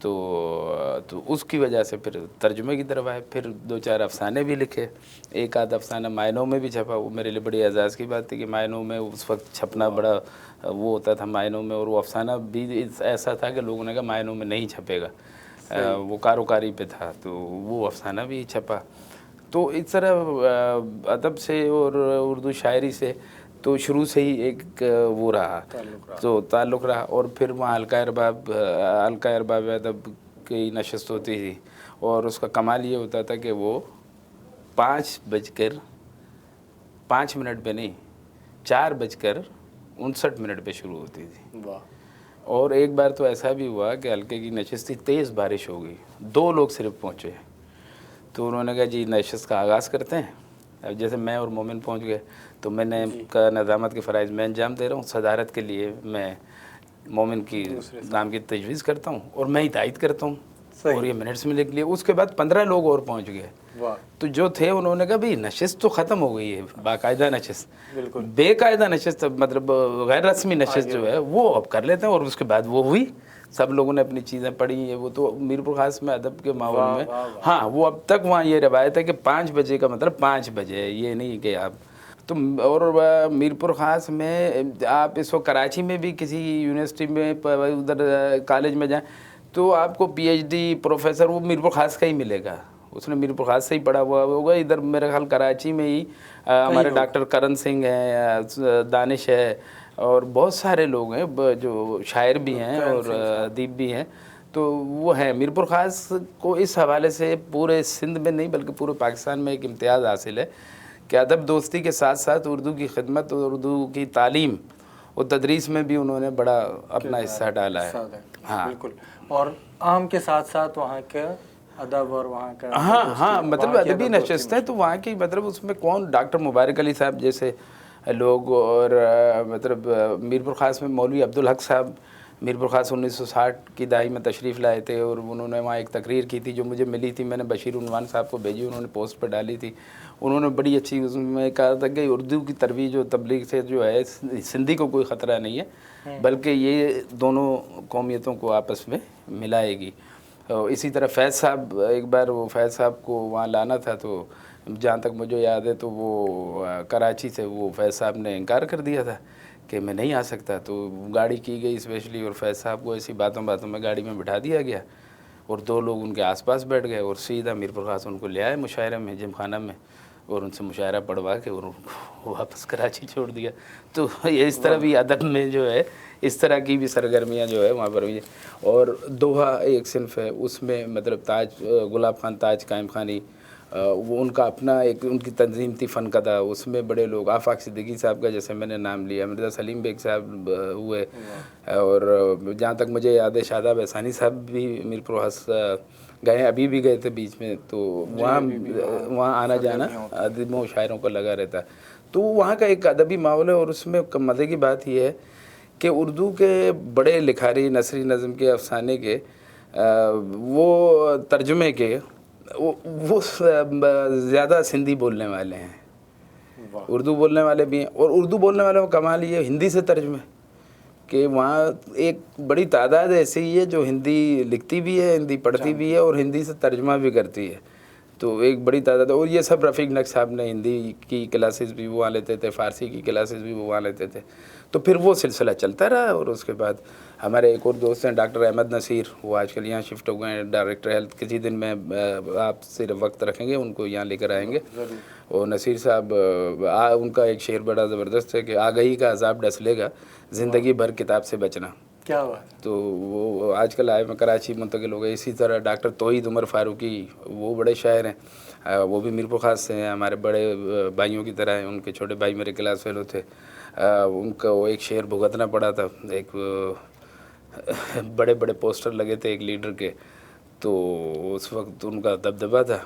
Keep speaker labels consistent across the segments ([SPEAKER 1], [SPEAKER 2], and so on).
[SPEAKER 1] تو اس کی وجہ سے پھر ترجمے کی طرف آئے. پھر 2-4 افسانے بھی لکھے. ایک آدھ افسانہ مائنوں میں بھی چھپا. وہ میرے لیے بڑی اعزاز کی بات تھی کہ مائنوں میں اس وقت چھپنا بڑا وہ ہوتا تھا مائنوں میں, اور وہ افسانہ بھی ایسا تھا کہ لوگوں نے کہا مائنوں میں نہیں چھپے گا, وہ کاروکاری پہ تھا, تو وہ افسانہ بھی چھپا. تو اس طرح ادب سے اور اردو شاعری سے تو شروع سے ہی ایک وہ رہا, تو تعلق رہا. اور پھر وہاں حلقہ ارباب ادب کی نشست ہوتی تھی, اور اس کا کمال یہ ہوتا تھا کہ وہ 5:05 پہ نہیں 4:59 پہ شروع ہوتی تھی. اور ایک بار تو ایسا بھی ہوا کہ حلقے کی نشست تھی, تیز بارش ہو گئی, 2 لوگ صرف پہنچے. تو انہوں نے کہا جی نشست کا آغاز کرتے ہیں. اب جیسے میں اور مومن پہنچ گئے تو میں نے کا نظامت کے فرائض میں انجام دے رہا ہوں, صدارت کے لیے میں مومن کی نام کی تجویز کرتا ہوں اور میں ہی تائید کرتا ہوں, اور یہ منٹس میں لکھ لیے. اس کے بعد 15 لوگ اور پہنچ گئے. تو جو تھے انہوں نے کہا بھئی نشست تو ختم ہو گئی ہے, باقاعدہ نشست, بے قاعدہ نشست مطلب غیر رسمی نشست جو ہے وہ اب کر لیتے ہیں. اور اس کے بعد وہ ہوئی, سب لوگوں نے اپنی چیزیں پڑھی ہیں. وہ تو میرپور خاص میں ادب کے ماحول میں ہاں وہ اب تک وہاں یہ روایت ہے کہ 5 بجے کا مطلب 5 بجے, یہ نہیں کہ آپ تو. اور میرپور خاص میں آپ اس وقت کراچی میں بھی کسی یونیورسٹی میں ادھر کالج میں جائیں تو آپ کو پی ایچ ڈی پروفیسر وہ میرپور خاص کا ہی ملے گا, اس نے میرپور خاص سے ہی پڑھا ہوا ہوگا. ادھر میرے خیال کراچی میں ہی ہمارے ڈاکٹر کرن سنگھ ہیں, دانش ہے, اور بہت سارے لوگ ہیں جو شاعر بھی ہیں اور ادیب بھی ہیں. تو وہ ہیں میرپور خاص کو اس حوالے سے پورے سندھ میں نہیں بلکہ پورے پاکستان میں ایک امتیاز حاصل ہے کہ ادب دوستی کے ساتھ ساتھ اردو کی خدمت اور اردو کی تعلیم اور تدریس میں بھی انہوں نے بڑا اپنا حصہ ڈالا ہے. ہاں
[SPEAKER 2] بالکل. اور عام کے ساتھ ساتھ وہاں کے ادب اور وہاں کا
[SPEAKER 1] ہاں مطلب ادبی نشست ہے تو وہاں کی مطلب اس میں کون ڈاکٹر مبارک علی صاحب جیسے لوگ, اور مطلب میرپور خاص میں مولوی عبدالحق صاحب میرپور خاص 1960 کی دہائی میں تشریف لائے تھے, اور انہوں نے وہاں ایک تقریر کی تھی جو مجھے ملی تھی, میں نے بشیر عنوان صاحب کو بھیجی, انہوں نے پوسٹ پہ ڈالی تھی. انہوں نے بڑی اچھی اس میں کہا تھا کہ اردو کی ترویج و تبلیغ سے جو ہے سندھی کو کوئی خطرہ نہیں ہے بلکہ یہ دونوں قومیتوں کو آپس میں ملائے گی. اسی طرح فیض صاحب, ایک بار وہ فیض صاحب کو وہاں لانا تھا تو جہاں تک مجھے یاد ہے تو وہ کراچی سے وہ فیض صاحب نے انکار کر دیا تھا کہ میں نہیں آ سکتا. تو گاڑی کی گئی اسپیشلی, اور فیض صاحب کو ایسی باتوں میں گاڑی میں بٹھا دیا گیا, اور 2 لوگ ان کے آس پاس بیٹھ گئے, اور سیدھا میرپور خاص ان کو لے آئے مشاعرے میں جم خانہ میں, اور ان سے مشاعرہ پڑھوا کے اور ان کو واپس کراچی چھوڑ دیا. تو یہ اس طرح بھی ادب میں جو ہے اس طرح کی بھی سرگرمیاں جو ہے وہاں پر بھی. اور دوحہ ایک صنف ہے, اس میں مطلب تاج گلاب خان تاج قائم خانی, وہ ان کا اپنا ایک ان کی تنظیم تھی فنکدہ, اس میں بڑے لوگ آفاق صدیقی صاحب کا جیسے میں نے نام لیا, مرزا سلیم بیگ صاحب ہوئے, اور جہاں تک مجھے یاد ہے شاداب احسانی صاحب بھی میرپور خاص گئے, ابھی بھی گئے تھے بیچ میں, تو وہاں آنا جانا ادیبوں شاعروں کا لگا رہتا ہے. تو وہاں کا ایک ادبی ماحول ہے, اور اس میں مزے کی بات یہ ہے کہ اردو کے بڑے لکھاری نثری نظم کے افسانے کے وہ ترجمے کے وہ زیادہ سندھی بولنے والے ہیں, اردو بولنے والے بھی ہیں. اور اردو بولنے والوں کا کمال یہ ہندی سے ترجمے کہ وہاں ایک بڑی تعداد ایسی ہی ہے جو ہندی لکھتی بھی ہے, ہندی پڑھتی بھی ہے, اور ہندی سے ترجمہ بھی کرتی ہے. تو ایک بڑی تعداد, اور یہ سب رفیق نقش صاحب نے ہندی کی کلاسز بھی وہاں لیتے تھے, فارسی کی کلاسز بھی وہاں لیتے تھے. تو پھر وہ سلسلہ چلتا رہا. اور اس کے بعد ہمارے ایک اور دوست ہیں ڈاکٹر احمد نصیر, وہ آج کل یہاں شفٹ ہو گئے ہیں ڈائریکٹر ہیلتھ. کسی دن میں آپ صرف وقت رکھیں گے ان کو یہاں لے کر آئیں گے. اور نصیر صاحب ان کا ایک شعر بڑا زبردست ہے کہ آگہی کا عذاب ڈس لے گا زندگی بھر کتاب سے بچنا.
[SPEAKER 2] کیا بات.
[SPEAKER 1] تو وہ آج کل آئے میں کراچی منتقل ہو گئے. اسی طرح ڈاکٹر توحید عمر فاروقی, وہ بڑے شاعر ہیں, وہ بھی میرپور خاص سے ہیں, ہمارے بڑے بھائیوں کی طرح ہیں. ان کے چھوٹے بھائی میرے کلاس فیلو تھے, ان کا وہ ایک شعر بھگتنا پڑا تھا, ایک بڑے بڑے پوسٹر لگے تھے ایک لیڈر کے, تو اس وقت ان کا دبدبہ تھا.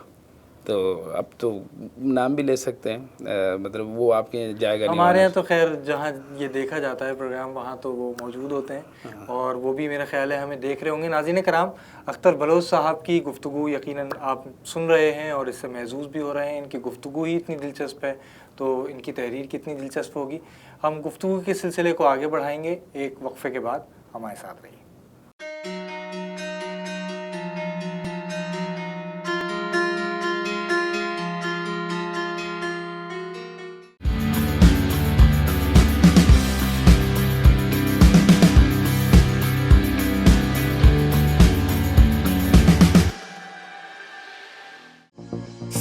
[SPEAKER 1] تو اب تو نام بھی لے سکتے ہیں, مطلب وہ آپ کے جائے گا نہیں.
[SPEAKER 2] ہمارے یہاں تو خیر جہاں یہ دیکھا جاتا ہے پروگرام وہاں تو وہ موجود ہوتے ہیں, اور وہ بھی میرا خیال ہے ہمیں دیکھ رہے ہوں گے. ناظرین کرام, اختر بلوچ صاحب کی گفتگو یقیناً آپ سن رہے ہیں اور اس سے محظوظ بھی ہو رہے ہیں. ان کی گفتگو ہی اتنی دلچسپ ہے تو ان کی تحریر کتنی دلچسپ ہوگی. ہم گفتگو کے سلسلے کو آگے بڑھائیں گے ایک وقفے کے بعد. ہمارے ساتھ رہیے.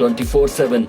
[SPEAKER 3] 24/7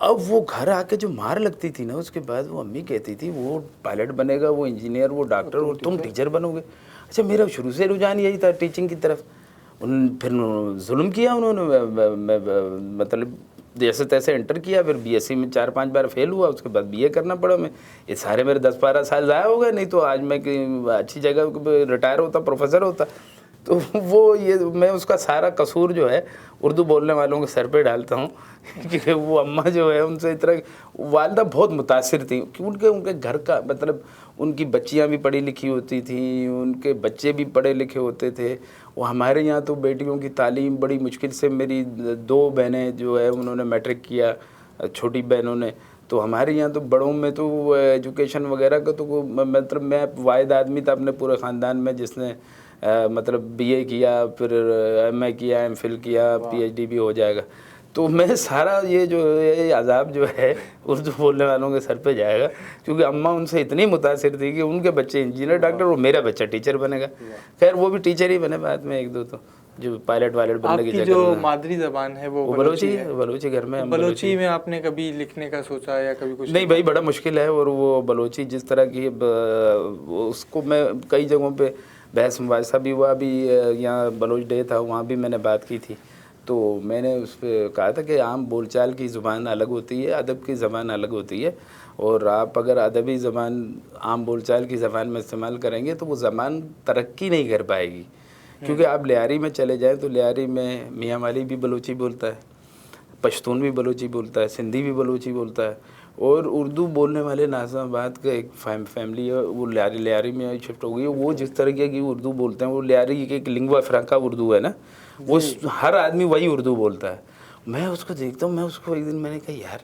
[SPEAKER 1] اب وہ گھر آ کے جو مار لگتی تھی نا اس کے بعد وہ امی کہتی تھی وہ پائلٹ بنے گا، وہ انجینئر، وہ ڈاکٹر، اور تم ٹیچر بنو گے. اچھا میرا شروع سے رجحان یہی تھا ٹیچنگ کی طرف. پھر ظلم کیا انہوں نے، مطلب جیسے تیسے انٹر کیا، پھر بی ایس سی میں 4-5 بار فیل ہوا، اس کے بعد بی اے کرنا پڑا. میں یہ سارے میرے 10-12 سال ضائع ہو گئے، نہیں تو آج میں اچھی جگہ ریٹائر ہوتا، پروفیسر ہوتا. تو وہ یہ میں اس کا سارا قصور جو ہے اردو بولنے والوں کے سر پہ ڈالتا ہوں کہ وہ اماں جو ہے ان سے اس طرح والدہ بہت متاثر تھیں، کیونکہ ان کے گھر کا مطلب ان کی بچیاں بھی پڑھی لکھی ہوتی تھیں، ان کے بچے بھی پڑھے لکھے ہوتے تھے. وہ ہمارے یہاں تو بیٹیوں کی تعلیم بڑی مشکل سے، میری 2 بہنیں جو ہے انہوں نے میٹرک کیا، چھوٹی بہنوں نے. تو ہمارے یہاں تو بڑوں میں تو ایجوکیشن وغیرہ کا تو مطلب میں واحد آدمی تھا اپنے پورے خاندان میں جس نے مطلب بی اے کیا، پھر ایم اے کیا، ایم فل کیا، پی ایچ ڈی بھی ہو جائے گا. تو میں سارا یہ جو ہے عذاب جو ہے اردو بولنے والوں کے سر پہ جائے گا، کیونکہ اماں ان سے اتنی متاثر تھی کہ ان کے بچے انجینئر ڈاکٹر اور میرا بچہ ٹیچر بنے گا. خیر وہ بھی ٹیچر ہی بنے بعد میں 1-2 تو جو پائلٹ وائلٹ بننے کی
[SPEAKER 2] جگہ. جو مادری زبان ہے وہ بلوچی ہے.
[SPEAKER 1] بلوچی گھر میں
[SPEAKER 2] بلوچی میں آپ نے کبھی لکھنے کا سوچا یا کبھی کچھ؟
[SPEAKER 1] نہیں بھائی، بڑا مشکل ہے. اور وہ بلوچی جس طرح کی اس کو میں کئی جگہوں پہ بحث مباحثہ بھی ہوا. ابھی یہاں بلوچ ڈے تھا، وہاں بھی میں نے بات کی تھی. تو میں نے اس پہ کہا تھا کہ عام بول چال کی زبان الگ ہوتی ہے، ادب کی زبان الگ ہوتی ہے. اور آپ اگر ادبی زبان عام بول چال کی زبان میں استعمال کریں گے تو وہ زبان ترقی نہیں کر پائے گی. کیونکہ آپ لیاری میں چلے جائیں تو لیاری میں میاں والی بھی بلوچی بولتا ہے، پشتون بھی بلوچی بولتا ہے، سندھی بھی بلوچی بولتا ہے. اور اردو بولنے والے ناظم آباد کا ایک فیملی ہے، وہ لیاری میں شفٹ ہو گئی ہے. وہ جس طریقے کی اردو بولتے ہیں، وہ لیاری کی ایک لنگوا فرانکا اردو ہے نا، وہ ہر آدمی وہی اردو بولتا ہے. میں اس کو دیکھتا ہوں، میں اس کو ایک دن میں نے کہا یار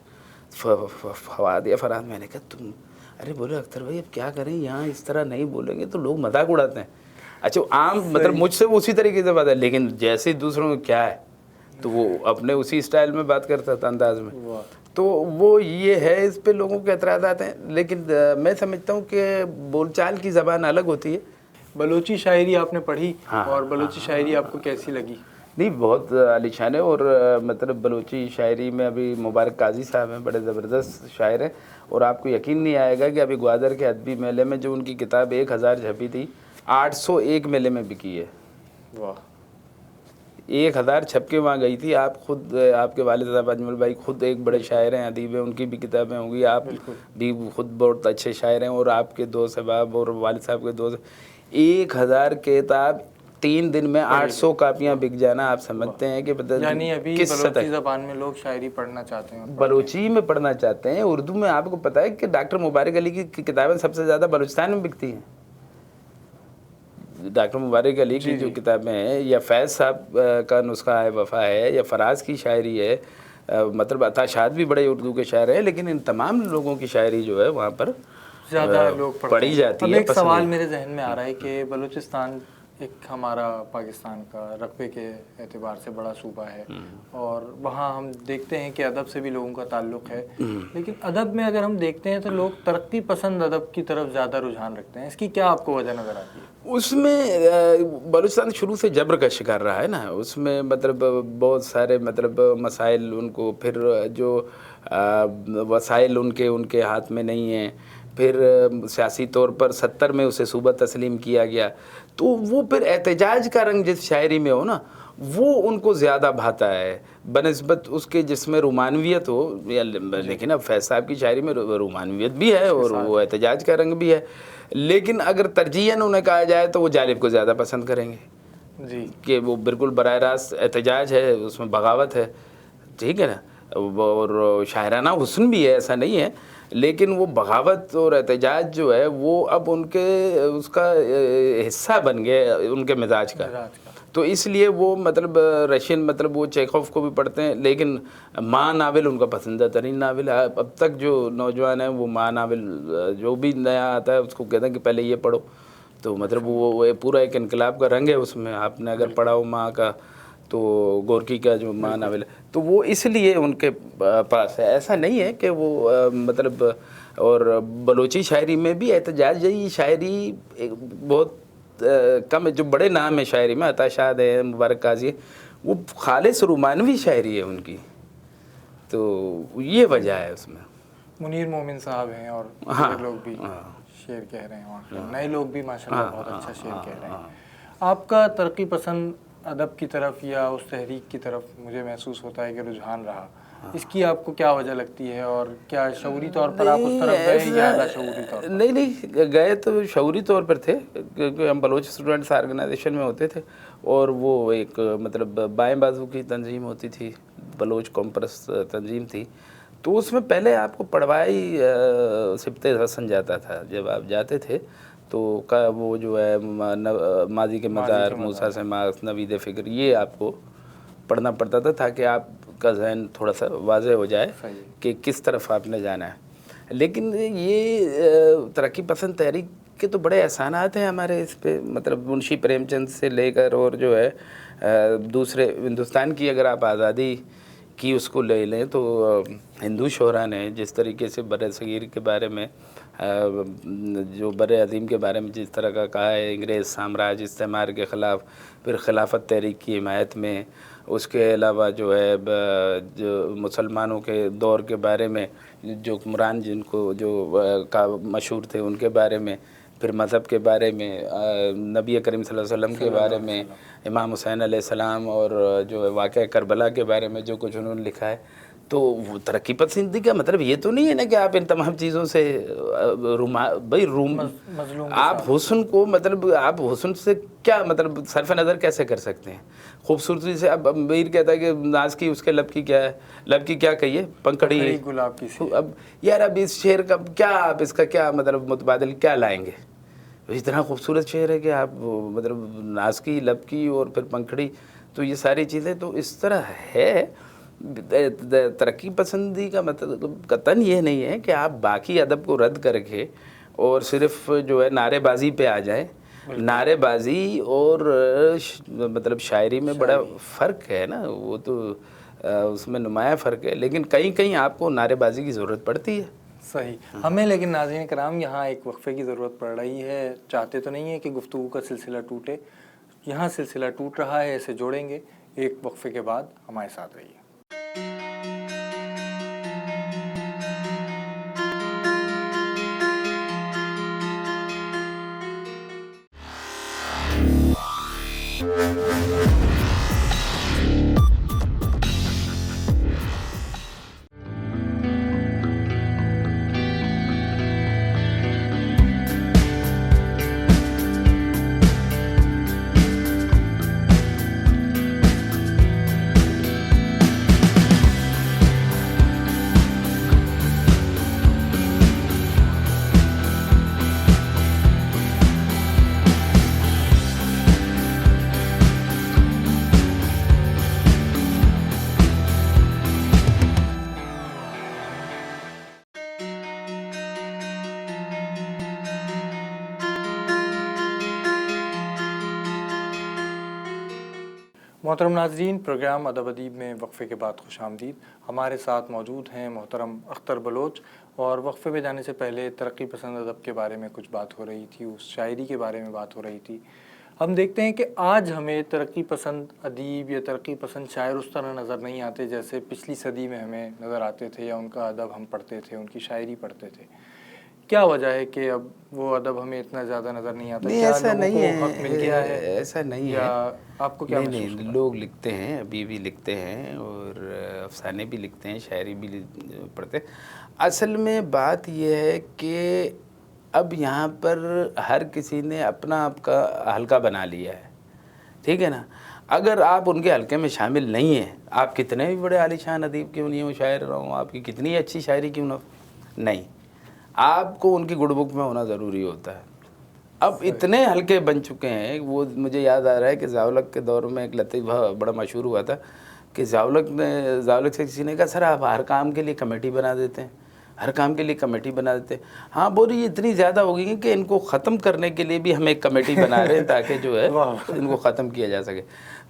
[SPEAKER 1] فواد یا فرحان، میں نے کہا تم، ارے بولے اختر بھائی اب کیا کریں، یہاں اس طرح نہیں بولیں گے تو لوگ مذاق اڑاتے ہیں. اچھا عام مطلب مجھ سے اسی طریقے سے بات ہے، لیکن جیسے دوسروں میں کیا ہے تو وہ اپنے اسی اسٹائل میں بات کرتا تھا، انداز میں. تو وہ یہ ہے، اس پہ لوگوں کے اعتراضات ہیں. لیکن میں سمجھتا ہوں کہ بول چال کی زبان الگ ہوتی ہے.
[SPEAKER 2] بلوچی شاعری آپ نے پڑھی اور بلوچی شاعری آپ کو کیسی لگی؟
[SPEAKER 1] نہیں بہت عالی شان ہے. اور مطلب بلوچی شاعری میں ابھی مبارک قاضی صاحب ہیں، بڑے زبردست شاعر ہیں. اور آپ کو یقین نہیں آئے گا کہ ابھی گوادر کے ادبی میلے میں جو ان کی کتاب 1000 چھپی تھی، 801 میلے میں بکی ہے.
[SPEAKER 2] واہ.
[SPEAKER 1] 1000 چھپ کے وہاں گئی تھی. آپ خود، آپ کے والد صاحب اجمل بھائی خود ایک بڑے شاعر ہیں، ادیب ہیں، ان کی بھی کتابیں ہوں گی. آپ بھی خود بہت اچھے شاعر ہیں، اور آپ کے 2 احباب اور والد صاحب کے 2 1000 کتاب 3 دن میں 800 کاپیاں بک جانا. آپ سمجھتے ہیں کہ
[SPEAKER 2] یعنی ابھی بلوچی زبان میں لوگ شاعری پڑھنا چاہتے ہیں،
[SPEAKER 1] بلوچی میں پڑھنا چاہتے ہیں. اردو میں آپ کو پتہ ہے کہ ڈاکٹر مبارک علی کی کتابیں سب سے زیادہ بلوچستان میں بکتی ہیں. ڈاکٹر مبارک علی کی جو کتابیں ہیں، یا فیض صاحب کا نسخہ ہے وفا ہے، یا فراز کی شاعری ہے، مطلب عطا شاد بھی بڑے اردو کے شاعر ہیں، لیکن ان تمام لوگوں کی شاعری جو ہے وہاں پر
[SPEAKER 2] زیادہ لوگ
[SPEAKER 1] پڑھی جاتی ہے.
[SPEAKER 2] اب ایک سوال میرے ذہن میں آ رہا ہے کہ بلوچستان ایک ہمارا پاکستان کا رقبے کے اعتبار سے بڑا صوبہ ہے، اور وہاں ہم دیکھتے ہیں کہ ادب سے بھی لوگوں کا تعلق ہے. لیکن ادب میں اگر ہم دیکھتے ہیں تو لوگ ترقی پسند ادب کی طرف زیادہ رجحان رکھتے ہیں. اس کی کیا آپ کو وجہ نظر آتی ہے؟
[SPEAKER 1] اس میں بلوچستان شروع سے جبر کا شکار رہا ہے نا. اس میں مطلب بہت سارے مطلب مسائل ان کو، پھر جو وسائل ان کے ہاتھ میں نہیں ہیں. پھر سیاسی طور پر 70 میں اسے صوبہ تسلیم کیا گیا. تو وہ پھر احتجاج کا رنگ جس شاعری میں ہو نا، وہ ان کو زیادہ بھاتا ہے بنسبت اس کے جس میں رومانویت ہو. لیکن اب فیض صاحب کی شاعری میں رومانویت بھی ہے اور وہ احتجاج کا رنگ بھی ہے. لیکن اگر ترجیحاً انہیں کہا جائے تو وہ جالب کو زیادہ پسند کریں گے
[SPEAKER 2] جی، کہ
[SPEAKER 1] وہ بالکل براہ راست احتجاج ہے، اس میں بغاوت ہے. ٹھیک ہے نا. اور شاعرانہ حسن بھی ہے، ایسا نہیں ہے، لیکن وہ بغاوت اور احتجاج جو ہے وہ اب ان کے اس کا حصہ بن گئے ان کے مزاج کا. تو اس لیے وہ مطلب رشین مطلب وہ چیخوف کو بھی پڑھتے ہیں، لیکن ماں ناول ان کا پسندیدہ ترین ناول ہے. اب تک جو نوجوان ہیں وہ ماں ناول جو بھی نیا آتا ہے اس کو کہتے ہیں کہ پہلے یہ پڑھو. تو مطلب وہ پورا ایک انقلاب کا رنگ ہے اس میں. آپ نے اگر پڑھا ہو ماں کا تو گورکی کا جو ماں ناول ہے، تو وہ اس لیے ان کے پاس ہے. ایسا نہیں ہے کہ وہ مطلب. اور بلوچی شاعری میں بھی احتجاجی شاعری بہت کم ہے. جو بڑے نام ہیں شاعری میں، عطا شاد ہے، مبارک قاضی ہے، وہ خالص رومانوی شاعری ہے ان کی. تو یہ وجہ ہے اس میں.
[SPEAKER 2] منیر مومن صاحب ہیں اور
[SPEAKER 1] ہاں
[SPEAKER 2] لوگ بھی شعر کہہ رہے ہیں ماشاءاللہ، نئے لوگ بھی ماشاءاللہ بہت اچھا شعر کہہ رہے ہیں. آپ کا ترقی پسند ادب کی طرف یا اس تحریک کی طرف مجھے محسوس ہوتا ہے کہ رجحان رہا، اس کی آپ کو کیا وجہ لگتی ہے، اور کیا شعوری طور پر آپ اس طرف گئے یا لاشعوری طور پر؟
[SPEAKER 1] نہیں گئے تو شعوری طور پر تھے، کیونکہ ہم بلوچ اسٹوڈنٹس آرگنائزیشن میں ہوتے تھے، اور وہ ایک مطلب بائیں بازو کی تنظیم ہوتی تھی، بلوچ کامپرس تنظیم تھی. تو اس میں پہلے آپ کو پڑھوائی سبت حسن جاتا تھا. جب آپ جاتے تھے تو وہ جو ہے ماضی کے مزار، موسیٰ سے ماس، نوید فکر، یہ آپ کو پڑھنا پڑتا تھا تاکہ آپ کا ذہن تھوڑا سا واضح ہو جائے کہ کس طرف آپ نے جانا ہے. لیکن یہ ترقی پسند تحریک کے تو بڑے احسانات ہیں ہمارے اس پہ، مطلب منشی پریم چند سے لے کر اور جو ہے دوسرے ہندوستان کی اگر آپ آزادی کی اس کو لے لیں تو ہندو شعراء نے جس طریقے سے بر صغیر کے بارے میں، جو بر عظیم کے بارے میں جس طرح کا کہا ہے، انگریز سامراج استعمار کے خلاف، پھر خلافت تحریک کی حمایت میں، اس کے علاوہ جو ہے جو مسلمانوں کے دور کے بارے میں، جو حکمران جن کو جو مشہور تھے ان کے بارے میں، پھر مذہب کے بارے میں، نبی کریم صلی اللہ علیہ وسلم کے بارے میں، امام حسین علیہ السلام اور جو ہے واقعہ کربلا کے بارے میں جو کچھ انہوں نے لکھا ہے. تو وہ ترقی پسندی کا مطلب یہ تو نہیں ہے نا کہ آپ ان تمام چیزوں سے آپ حسن کو، مطلب آپ حسن سے کیا مطلب صرف نظر کیسے کر سکتے ہیں؟ خوبصورتی سے اب امیر کہتا ہے کہ ناز کی اس کے لب کی کیا ہے، لب کی کیا کہیے، پنکھڑی
[SPEAKER 2] گلاب کی سی.
[SPEAKER 1] اب یار اب اس شعر کا کیا، آپ اس کا کیا مطلب متبادل کیا لائیں گے؟ اتنا خوبصورت شعر ہے کہ آپ مطلب ناز کی، لب کی اور پھر پنکھڑی، تو یہ ساری چیزیں تو اس طرح ہے. ترقی پسندی کا مطلب قطعاً یہ نہیں ہے کہ آپ باقی ادب کو رد کر کے اور صرف جو ہے نعرے بازی پہ آ جائیں. نعرے بازی اور مطلب شاعری میں بڑا فرق ہے نا، وہ تو اس میں نمایاں فرق ہے، لیکن کہیں کہیں آپ کو نعرے بازی کی ضرورت پڑتی ہے.
[SPEAKER 2] صحیح ہمیں. لیکن ناظرین کرام، یہاں ایک وقفے کی ضرورت پڑ رہی ہے. چاہتے تو نہیں ہے کہ گفتگو کا سلسلہ ٹوٹے، یہاں سلسلہ ٹوٹ رہا ہے، اسے جوڑیں گے. ایک وقفے کے بعد ہمارے ساتھ رہیے. محترم ناظرین، پروگرام ادب ادیب میں وقفے کے بعد خوش آمدید. ہمارے ساتھ موجود ہیں محترم اختر بلوچ، اور وقفے پہ جانے سے پہلے ترقی پسند ادب کے بارے میں کچھ بات ہو رہی تھی، اس شاعری کے بارے میں بات ہو رہی تھی. ہم دیکھتے ہیں کہ آج ہمیں ترقی پسند ادیب یا ترقی پسند شاعر اس طرح نظر نہیں آتے جیسے پچھلی صدی میں ہمیں نظر آتے تھے، یا ان کا ادب ہم پڑھتے تھے، ان کی شاعری پڑھتے تھے. کیا وجہ ہے کہ اب وہ ادب ہمیں اتنا زیادہ نظر نہیں آتا؟
[SPEAKER 1] نہیں ایسا نہیں ہے،
[SPEAKER 2] وقت مل گیا ہے؟
[SPEAKER 1] ایسا نہیں ہے.
[SPEAKER 2] آپ کو کیا محسوس
[SPEAKER 1] نہیں
[SPEAKER 2] ہوتا ہے؟
[SPEAKER 1] لوگ لکھتے ہیں، ابھی بھی لکھتے ہیں، اور افسانے بھی لکھتے ہیں، شاعری بھی پڑھتے ہیں. اصل میں بات یہ ہے کہ اب یہاں پر ہر کسی نے اپنا آپ کا حلقہ بنا لیا ہے، ٹھیک ہے نا. اگر آپ ان کے حلقے میں شامل نہیں ہیں، آپ کتنے بھی بڑے عالی شان ادیب کیوں نہیں ہوں، شاعر ہوں، آپ کی کتنی اچھی شاعری کیوں نہ نہیں، آپ کو ان کی گڈ بک میں ہونا ضروری ہوتا ہے. اب اتنے حلقے بن چکے ہیں. وہ مجھے یاد آ رہا ہے کہ ضیاءالحق کے دور میں ایک لطیفہ بڑا مشہور ہوا تھا کہ ضیاءالحق سے کسی نے کہا، سر آپ ہر کام کے لیے کمیٹی بنا دیتے ہیں، ہر کام کے لیے کمیٹی بنا دیتے ہیں. ہاں بولی یہ اتنی زیادہ ہو گئی ہیں کہ ان کو ختم کرنے کے لیے بھی ہم ایک کمیٹی بنا رہے ہیں تاکہ جو ہے ان کو ختم کیا جا سکے.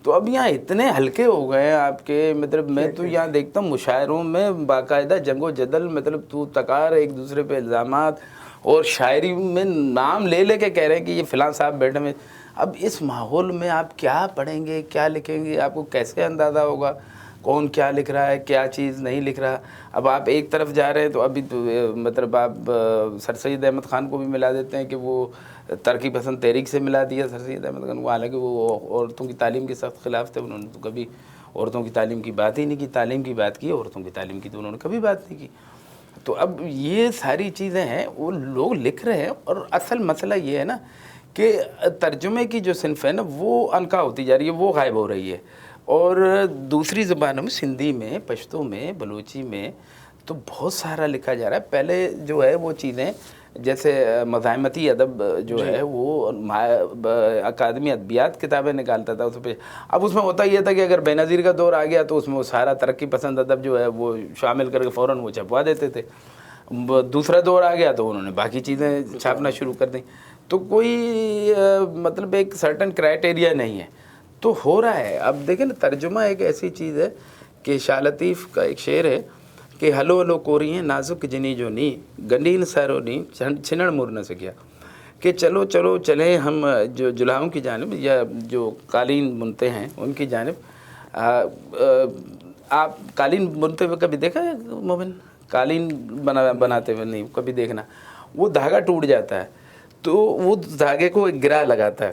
[SPEAKER 1] تو اب یہاں اتنے حلقے ہو گئے ہیں آپ کے، مطلب میں تو یہاں دیکھتا ہوں مشاعروں میں باقاعدہ جنگ و جدل، مطلب تو تکار، ایک دوسرے پہ الزامات، اور شاعری میں نام لے لے کے کہہ رہے ہیں کہ یہ فلاں صاحب بیٹھے میں. اب اس ماحول میں آپ کیا پڑھیں گے، کیا لکھیں گے، آپ کو کیسے اندازہ ہوگا؟ کون کیا لکھ رہا ہے, کیا چیز نہیں لکھ رہا. اب آپ ایک طرف جا رہے ہیں تو ابھی تو مطلب آپ سر سید احمد خان کو بھی ملا دیتے ہیں کہ وہ ترقی پسند تحریک سے ملا دیا سر سید احمد خان کو, حالانکہ وہ عورتوں کی تعلیم کے سخت خلاف تھے. انہوں نے تو کبھی عورتوں کی تعلیم کی بات ہی نہیں کی. تعلیم کی بات کی, عورتوں کی تعلیم کی تو انہوں نے کبھی بات نہیں کی. تو اب یہ ساری چیزیں ہیں, وہ لوگ لکھ رہے ہیں. اور اصل مسئلہ یہ ہے نا کہ ترجمے کی جو صنف ہے نا وہ انکا ہوتی جا رہی ہے, وہ غائب ہو رہی ہے. اور دوسری زبانوں میں, سندھی میں, پشتو میں, بلوچی میں تو بہت سارا لکھا جا رہا ہے. پہلے جو ہے وہ چیزیں جیسے مزاحمتی ادب جو ہے وہ اکادمی ادبیات کتابیں نکالتا تھا اس پہ. اب اس میں ہوتا یہ تھا کہ اگر بے نظیر کا دور آ گیا تو اس میں وہ سارا ترقی پسند ادب جو ہے وہ شامل کر کے فوراً وہ چھپوا دیتے تھے. دوسرا دور آ گیا تو انہوں نے باقی چیزیں چھاپنا شروع کر دیں. تو کوئی مطلب ایک سرٹن کرائٹیریا نہیں ہے, تو ہو رہا ہے. اب دیکھیں نا, ترجمہ ایک ایسی چیز ہے کہ شاہ لطیف کا ایک شعر ہے کہ ہلو ہلو کوری ہیں نازک جنی جو نی گنڈین سارو نی چھنڑ مر نہ سکیا, کہ چلو چلو چلیں ہم جو جلاؤں کی جانب یا جو قالین بنتے ہیں ان کی جانب. آپ قالین بنتے ہوئے کبھی دیکھا ہے مومن؟ قالین بناتے ہوئے نہیں کبھی دیکھنا. وہ دھاگا ٹوٹ جاتا ہے تو وہ دھاگے کو ایک گرہ لگاتا ہے,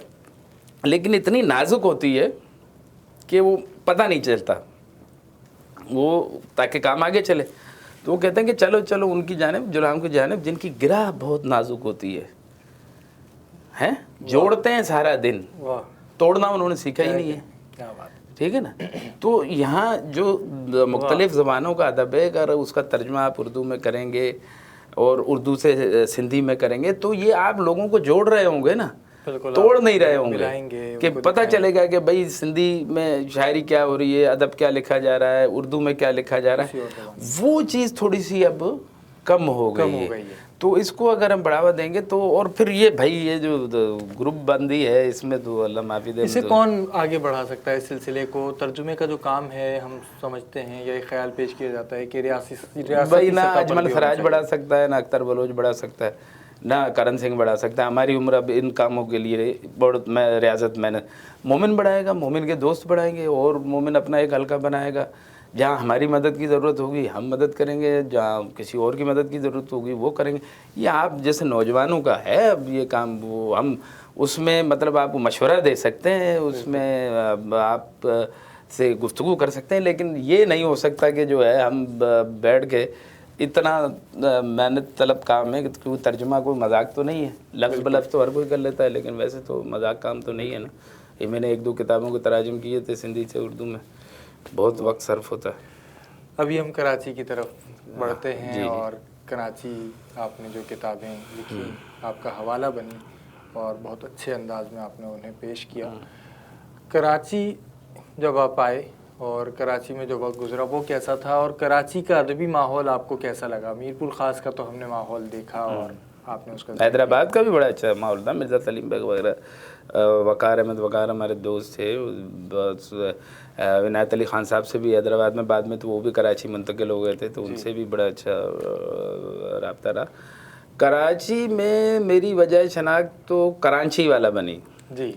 [SPEAKER 1] لیکن اتنی نازک ہوتی ہے کہ وہ پتہ نہیں چلتا, وہ تاکہ کام آگے چلے. تو وہ کہتے ہیں کہ چلو چلو ان کی جانب, جلام کی جانب جن کی گرہ بہت نازک ہوتی ہے, جوڑتے ہیں سارا دن, توڑنا انہوں نے سیکھا ہی نہیں ہے. ٹھیک ہے نا. تو یہاں جو مختلف زبانوں کا ادب ہے, اگر اس کا ترجمہ آپ اردو میں کریں گے اور اردو سے سندھی میں کریں گے تو یہ آپ لوگوں کو جوڑ رہے ہوں گے نا, توڑ نہیں رہے ہوں گے, کہ پتہ چلے گا کہ بھائی سندھی میں شاعری کیا ہو رہی ہے, ادب کیا لکھا جا رہا ہے, اردو میں کیا لکھا جا رہا ہے. وہ چیز تھوڑی سی اب کم ہو گئی ہے. تو اس کو اگر ہم بڑھاوا دیں گے تو, اور پھر یہ بھائی یہ جو گروپ بندی ہے اس میں تو اللہ معافی دے,
[SPEAKER 2] اسے کون آگے بڑھا سکتا ہے اس سلسلے کو؟ ترجمے کا جو کام ہے ہم سمجھتے ہیں یا ایک خیال پیش کیا جاتا ہے کہ ریاستی
[SPEAKER 1] بھائی نہ اجمل فراج بڑھا سکتا ہے, نہ اختر بلوچ بڑھا سکتا ہے, نہ کرن سنگھ بڑھا سکتا ہے. ہماری عمر اب ان کاموں کے لیے بہت ریاضت محنت. مومن بڑھائے گا, مومن کے دوست بڑھائیں گے, اور مومن اپنا ایک حلقہ بنائے گا. جہاں ہماری مدد کی ضرورت ہوگی ہم مدد کریں گے, جہاں کسی اور کی مدد کی ضرورت ہوگی وہ کریں گے. یہ آپ جیسے نوجوانوں کا ہے اب یہ کام, وہ ہم اس میں مطلب آپ کو مشورہ دے سکتے ہیں, اس میں آپ سے گفتگو کر سکتے ہیں, لیکن یہ نہیں ہو سکتا کہ جو ہے ہم بیٹھ کے اتنا محنت طلب کام ہے کہ ترجمہ کوئی مذاق تو نہیں ہے. لفظ بلفظ تو ہر کوئی کر لیتا ہے, لیکن ویسے تو مذاق کام تو نہیں ہے نا. یہ میں نے 1-2 کتابوں کے تراجم کیے تھے سندھی سے اردو میں, بہت وقت صرف ہوتا ہے.
[SPEAKER 2] ابھی ہم کراچی کی طرف بڑھتے ہیں. اور کراچی آپ نے جو کتابیں لکھی آپ کا حوالہ بنی اور بہت اچھے انداز میں آپ نے انہیں پیش کیا. کراچی جب آپ آئے اور کراچی میں جو وقت گزرا وہ کیسا تھا, اور کراچی کا ادبی ماحول آپ کو کیسا لگا؟ میرپور خاص کا تو ہم نے ماحول دیکھا اور آپ نے اس کا,
[SPEAKER 1] حیدرآباد کا بھی بڑا اچھا ماحول تھا. مرزا سلیم بیگ وغیرہ, وقار احمد وقار ہمارے دوست تھے. عنایت علی خان صاحب سے بھی حیدرآباد میں, بعد میں تو وہ بھی کراچی منتقل ہو گئے تھے, تو ان سے بھی بڑا اچھا رابطہ رہا. کراچی میں میری وجہ شناخت تو کرانچی والا بنی.
[SPEAKER 2] جی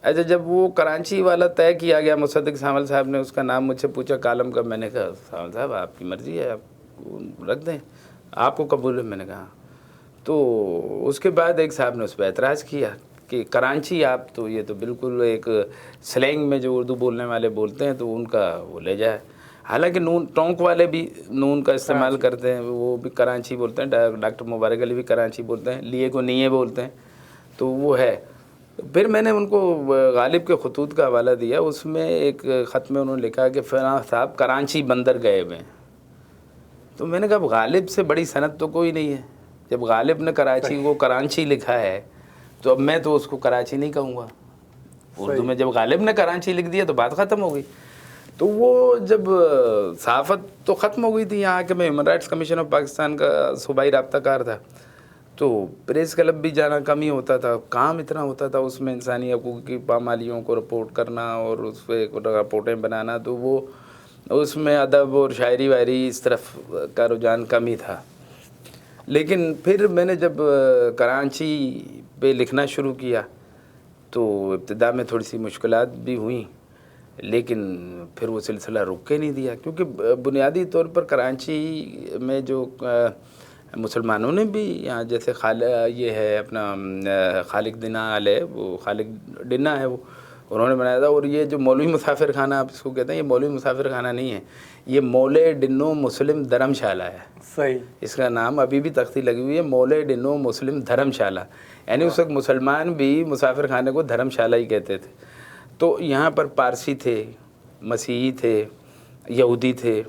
[SPEAKER 1] اچھا, جب وہ کراچی والا طے کیا گیا, مصدق سامل صاحب نے اس کا نام مجھ سے پوچھا کالم کا, میں نے کہا سامل صاحب آپ کی مرضی ہے, آپ رکھ دیں, آپ کو قبول ہے؟ میں نے کہا. تو اس کے بعد ایک صاحب نے اس پہ اعتراض کیا کہ کرانچی آپ تو یہ تو بالکل ایک سلینگ میں جو اردو بولنے والے بولتے ہیں تو ان کا وہ لے جائے. حالانکہ نون ٹونک والے بھی نون کا استعمال کرتے ہیں, وہ بھی کرانچی بولتے ہیں. ڈاکٹر مبارک علی بھی کرانچی بولتے ہیں, لیے کو نیے بولتے ہیں, تو وہ ہے. پھر میں نے ان کو غالب کے خطوط کا حوالہ دیا, اس میں ایک خط میں انہوں نے لکھا کہ فلاں صاحب کراچی بندر گئے ہوئے ہیں. تو میں نے کہا غالب سے بڑی صنعت تو کوئی نہیں ہے. جب غالب نے کراچی کو کرانچی لکھا ہے تو اب میں تو اس کو کراچی نہیں کہوں گا. اردو میں جب غالب نے کرانچی لکھ دیا تو بات ختم ہو گئی. تو وہ جب صحافت تو ختم ہو گئی تھی یہاں کہ میں human rights commission of Pakistan کا صوبائی رابطہ کار تھا, تو پریس کلب بھی جانا کم ہی ہوتا تھا. کام اتنا ہوتا تھا اس میں انسانی حقوق کی پامالیوں کو رپورٹ کرنا اور اس پہ رپورٹیں بنانا, تو وہ اس میں ادب اور شاعری وائری اس طرف کا رجحان کم ہی تھا. لیکن پھر میں نے جب کراچی پہ لکھنا شروع کیا تو ابتدا میں تھوڑی سی مشکلات بھی ہوئیں, لیکن پھر وہ سلسلہ رک کے نہیں دیا، کیونکہ بنیادی طور پر کراچی میں جو مسلمانوں نے بھی یہاں جیسے یہ ہے اپنا خالق ڈنا ہے، وہ خالق ڈنا ہے، وہ انہوں نے بنایا تھا. اور یہ جو مولوی مسافر خانہ آپ اس کو کہتے ہیں، یہ مولوی مسافر خانہ نہیں ہے، یہ مولے ڈنو مسلم دھرم شالہ ہے.
[SPEAKER 2] صحیح.
[SPEAKER 1] اس کا نام ابھی بھی تختی لگی ہوئی ہے، مولے ڈنو مسلم دھرم شالہ. یعنی اس وقت مسلمان بھی مسافر خانے کو دھرم شالہ ہی کہتے تھے. تو یہاں پر پارسی تھے، مسیحی تھے، یہودی تھے،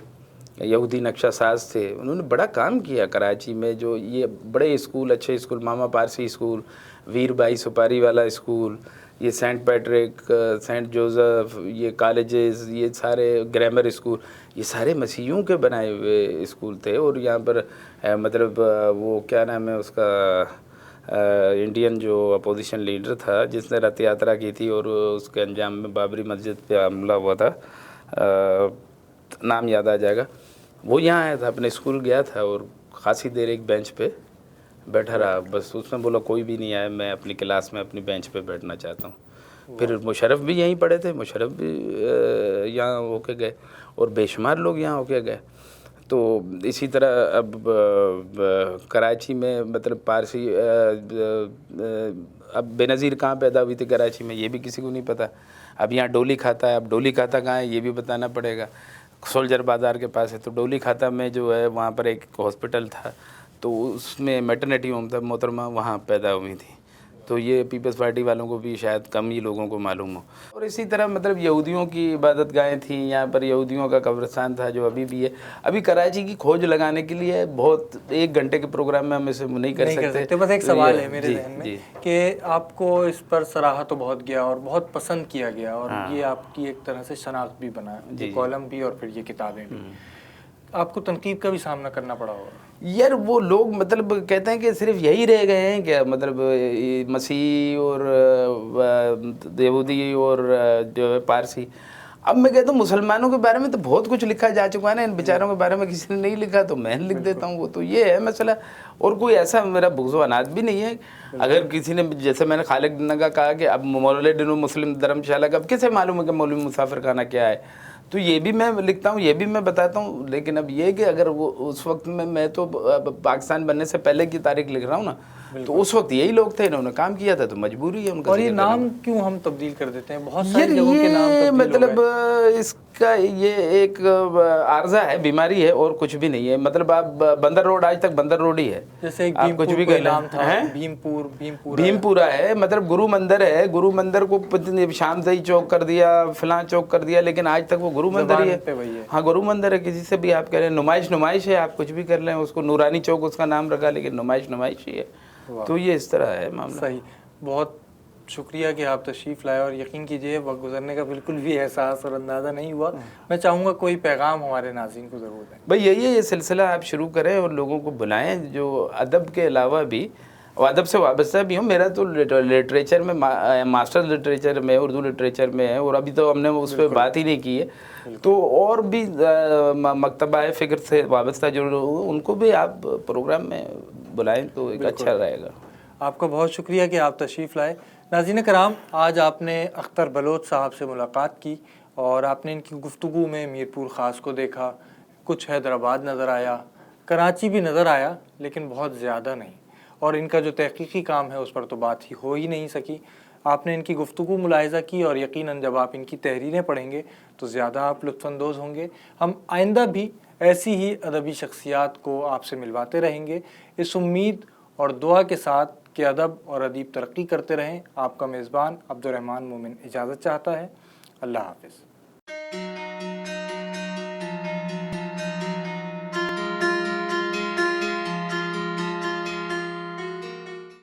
[SPEAKER 1] یہودی نقشہ ساز تھے. انہوں نے بڑا کام کیا کراچی میں. جو یہ بڑے اسکول، اچھے اسکول، ماما پارسی اسکول، ویر بھائی سپاری والا اسکول، یہ سینٹ پیٹرک، سینٹ جوزف، یہ کالجز، یہ سارے گرامر اسکول، یہ سارے مسیحیوں کے بنائے ہوئے اسکول تھے. اور یہاں پر مطلب وہ کیا نام ہے اس کا، انڈین جو اپوزیشن لیڈر تھا جس نے رتھ یاترا کی تھی اور اس کے انجام میں بابری مسجد پہ حملہ ہوا تھا، نام یاد آ جائے گا، وہ یہاں آیا تھا، اپنے اسکول گیا تھا اور خاصی دیر ایک بینچ پہ بیٹھا رہا. بس اس نے بولا کوئی بھی نہیں آیا، میں اپنی کلاس میں اپنی بینچ پہ بیٹھنا چاہتا ہوں. پھر مشرف بھی یہیں پڑھے تھے، مشرف بھی یہاں ہو کے گئے اور بے شمار لوگ یہاں ہو کے گئے. تو اسی طرح اب کراچی میں مطلب پارسی اب بے نظیر کہاں پیدا ہوئی تھی کراچی میں، یہ بھی کسی کو نہیں پتہ. اب یہاں ڈولی کھاتا ہے، اب ڈولی کھاتا کہاں ہے یہ بھی بتانا پڑے گا. سولجر بازار کے پاس ہے. تو ڈولی کھاتا میں جو ہے وہاں پر ایک ہاسپٹل تھا، تو اس میں میٹرنیٹی ہوم تھا، محترمہ وہاں پیدا ہوئی تھی. تو یہ پیپلز پارٹی والوں کو بھی شاید کم ہی لوگوں کو معلوم ہو. اور اسی طرح مطلب یہودیوں کی عبادت گاہیں تھیں یہاں پر، یہودیوں کا قبرستان تھا جو ابھی بھی ہے. ابھی کراچی کی کھوج لگانے کے لیے بہت 1 گھنٹے کے پروگرام میں ہم اسے نہیں کر سکتے.
[SPEAKER 2] بس ایک سوال ہے میرے ذہن میں کہ آپ کو اس پر سراہا تو بہت گیا اور بہت پسند کیا گیا، اور یہ آپ کی ایک طرح سے شناخت بھی بنا، یہ کالم بھی اور پھر یہ کتابیں بھی. آپ کو تنقید کا بھی سامنا کرنا پڑا ہوگا.
[SPEAKER 1] یار وہ لوگ مطلب کہتے ہیں کہ صرف یہی رہ گئے ہیں کیا، مطلب مسیحی اور یہودی اور جو ہے پارسی. اب میں کہتا ہوں مسلمانوں کے بارے میں تو بہت کچھ لکھا جا چکا ہے نا، ان بیچاروں کے بارے میں کسی نے نہیں لکھا تو میں لکھ دیتا ہوں. وہ تو یہ ہے مسئلہ. اور کوئی ایسا میرا بغض و عناد بھی نہیں ہے. اگر کسی نے جیسے میں نے خالق ڈنا کا کہا کہ اب مولے ڈنو مسلم دھرم شالہ کا اب کیسے معلوم ہے کہ مولوی مسافر خانہ کیا ہے، تو یہ بھی میں لکھتا ہوں، یہ بھی میں بتاتا ہوں. لیکن اب یہ کہ اگر وہ اس وقت میں تو پاکستان بننے سے پہلے کی تاریخ لکھ رہا ہوں نا، تو اس وقت یہی لوگ تھے، انہوں نے کام کیا تھا تو مجبوری ہے ان کا.
[SPEAKER 2] اور یہ نام کیوں ہم تبدیل کر دیتے ہیں؟ بہت ساری جگہوں کے نام تبدیل
[SPEAKER 1] مطلب اس کا یہ ایک عارضہ ہے، بیماری ہے اور کچھ بھی نہیں ہے. مطلب آپ بندر روڈ آج تک بندر روڈ ہی ہے.
[SPEAKER 2] جیسے
[SPEAKER 1] آپ کچھ بھی
[SPEAKER 2] نام تھا
[SPEAKER 1] بھیم پورا ہے، مطلب گرو مندر ہے، گرو مندر کو شام دہی چوک کر دیا، فلاں چوک کر دیا، لیکن آج تک وہ گرو مندر ہی ہے. ہاں گرو مندر ہے. کسی سے بھی آپ کہہ رہے ہیں نمائش ہے، آپ کچھ بھی کر لیں. اس کو نورانی چوک اس کا نام رکھا، لیکن نمائش ہی ہے. تو یہ اس طرح ہے معاملہ.
[SPEAKER 2] صحیح. بہت شکریہ کہ آپ تشریف لائے، اور یقین کیجئے وقت گزرنے کا بالکل بھی احساس اور اندازہ نہیں ہوا. میں چاہوں گا کوئی پیغام ہمارے ناظرین کو ضرور دیں.
[SPEAKER 1] بھائی یہی ہے، یہ سلسلہ آپ شروع کریں اور لوگوں کو بلائیں جو ادب کے علاوہ بھی اور ادب سے وابستہ بھی ہوں. میرا تو لٹریچر میں ماسٹر لٹریچر میں، اردو لٹریچر میں ہے، اور ابھی تو ہم نے اس پہ بات ہی نہیں کی ہے. تو اور بھی مکتبہ فکر سے وابستہ جو ان کو بھی آپ پروگرام میں بلائیں تو ایک اچھا رہے گا.
[SPEAKER 2] آپ کا بہت شکریہ کہ آپ تشریف لائے. ناظرین کرام، آج آپ نے اختر بلوچ صاحب سے ملاقات کی اور آپ نے ان کی گفتگو میں میرپور خاص کو دیکھا، کچھ حیدرآباد نظر آیا، کراچی بھی نظر آیا، لیکن بہت زیادہ نہیں. اور ان کا جو تحقیقی کام ہے اس پر تو بات ہو ہی نہیں سکی. آپ نے ان کی گفتگو ملاحظہ کی، اور یقیناً جب آپ ان کی تحریریں پڑھیں گے تو زیادہ آپ لطف اندوز ہوں گے. ہم آئندہ بھی ایسی ہی ادبی شخصیات کو آپ سے ملواتے رہیں گے، اس امید اور دعا کے ساتھ کہ ادب اور ادیب ترقی کرتے رہیں. آپ کا میزبان عبدالرحمن مومن اجازت چاہتا ہے. اللہ حافظ.